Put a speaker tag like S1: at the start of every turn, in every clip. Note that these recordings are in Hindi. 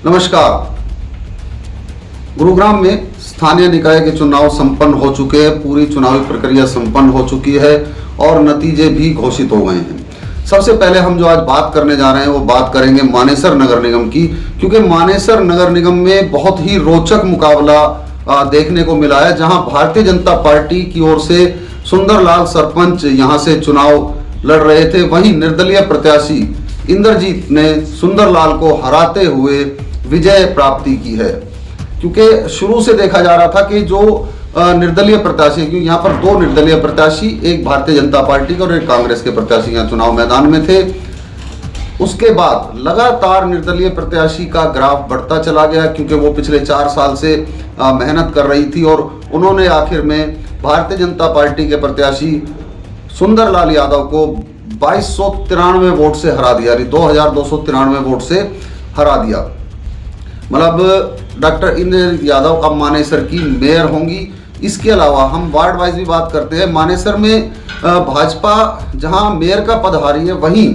S1: नमस्कार। गुरुग्राम में स्थानीय निकाय के चुनाव संपन्न हो चुके हैं। पूरी चुनावी प्रक्रिया संपन्न हो चुकी है और नतीजे भी घोषित हो गए हैं। सबसे पहले हम जो आज बात करने जा रहे हैं वो बात करेंगे मानेसर नगर निगम की, क्योंकि मानेसर नगर निगम में बहुत ही रोचक मुकाबला देखने को मिला है, जहां भारतीय जनता पार्टी की ओर से सुंदरलाल सरपंच यहां से चुनाव लड़ रहे थे। वहीं निर्दलीय प्रत्याशी इंद्रजीत ने सुंदरलाल को हराते हुए विजय प्राप्ति की है। क्योंकि शुरू से देखा जा रहा था कि जो निर्दलीय प्रत्याशी, क्योंकि यहाँ पर दो निर्दलीय प्रत्याशी, एक भारतीय जनता पार्टी के और एक कांग्रेस के प्रत्याशी यहाँ चुनाव मैदान में थे। उसके बाद लगातार निर्दलीय प्रत्याशी का ग्राफ बढ़ता चला गया, क्योंकि वो पिछले 4 साल से मेहनत कर रही थी और उन्होंने आखिर में भारतीय जनता पार्टी के प्रत्याशी सुंदरलाल यादव को 2293 वोट से हरा दिया, 2293 वोट से हरा दिया। मतलब डॉक्टर इंद्र यादव अब मानेसर की मेयर होंगी। इसके अलावा हम वार्ड वाइज भी बात करते हैं। मानेसर में भाजपा जहां मेयर का पद हारी है, वहीं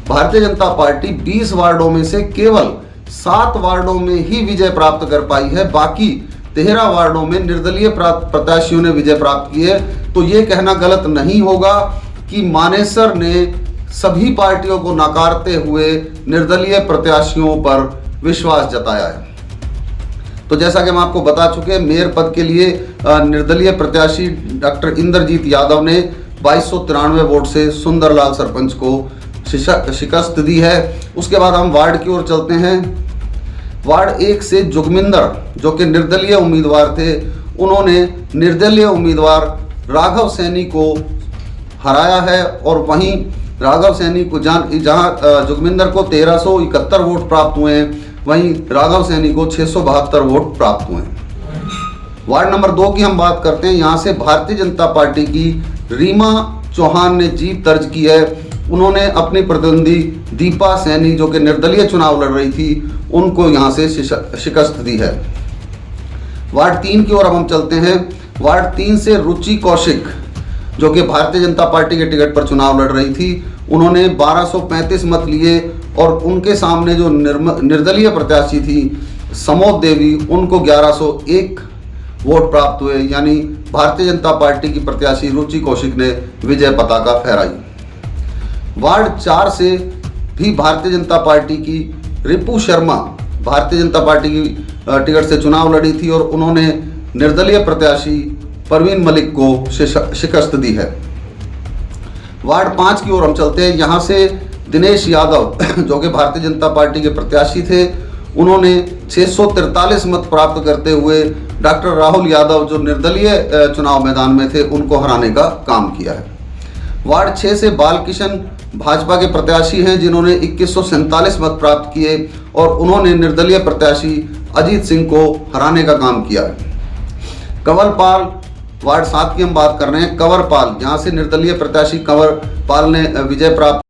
S1: भारतीय जनता पार्टी 20 वार्डों में से केवल 7 वार्डों में ही विजय प्राप्त कर पाई है। बाकी 13 वार्डों में निर्दलीय प्रत्याशियों ने विजय प्राप्त की है। तो ये कहना गलत नहीं होगा कि मानेसर ने सभी पार्टियों को नकारते हुए निर्दलीय प्रत्याशियों पर विश्वास जताया है। तो जैसा कि हम आपको बता चुके हैं, मेयर पद के लिए निर्दलीय प्रत्याशी डॉक्टर इंद्रजीत यादव ने 2293 वोट से सुंदरलाल सरपंच को शिकस्त दी है। उसके बाद हम वार्ड की ओर चलते हैं। वार्ड 1 से जुगमिंदर, जो कि निर्दलीय उम्मीदवार थे, उन्होंने निर्दलीय उम्मीदवार राघव सैनी को हराया है। और वहीं राघव सैनी को जहां जुगमिंदर को 1371 वोट प्राप्त हुए हैं, वहीं राघव सैनी को 672 वोट प्राप्त हुए हैं। वार्ड नंबर 2 की हम बात करते हैं। यहां से भारतीय जनता पार्टी की रीमा चौहान ने जीत दर्ज की है। उन्होंने अपनी प्रतिद्वंदी दीपा सैनी, जो कि निर्दलीय चुनाव लड़ रही थी, उनको यहां से शिकस्त दी है। वार्ड 3 की ओर अब हम चलते हैं। वार्ड 3 से रुचि कौशिक, जो कि भारतीय जनता पार्टी के टिकट पर चुनाव लड़ रही थी, उन्होंने 1235 मत लिए और उनके सामने जो निर्दलीय प्रत्याशी थी समोद देवी, उनको 1101 वोट प्राप्त हुए। यानी भारतीय जनता पार्टी की प्रत्याशी रुचि कौशिक ने विजय पताका फहराई। वार्ड 4 से भी भारतीय जनता पार्टी की रिपु शर्मा भारतीय जनता पार्टी की टिकट से चुनाव लड़ी थी और उन्होंने निर्दलीय प्रत्याशी परवीन मलिक को शिकस्त दी है। वार्ड 5 की ओर हम चलते हैं। यहाँ से दिनेश यादव, जो कि भारतीय जनता पार्टी के प्रत्याशी थे, उन्होंने 643 मत प्राप्त करते हुए डॉक्टर राहुल यादव, जो निर्दलीय चुनाव मैदान में थे, उनको हराने का काम किया है। वार्ड 6 से बालकिशन भाजपा के प्रत्याशी हैं, जिन्होंने 2147 मत प्राप्त किए और उन्होंने निर्दलीय प्रत्याशी अजीत सिंह को हराने का काम किया है। कंवरपाल, वार्ड 7 की हम बात कर रहे हैं। कंवरपाल, यहाँ से निर्दलीय प्रत्याशी कंवरपाल ने विजय प्राप्त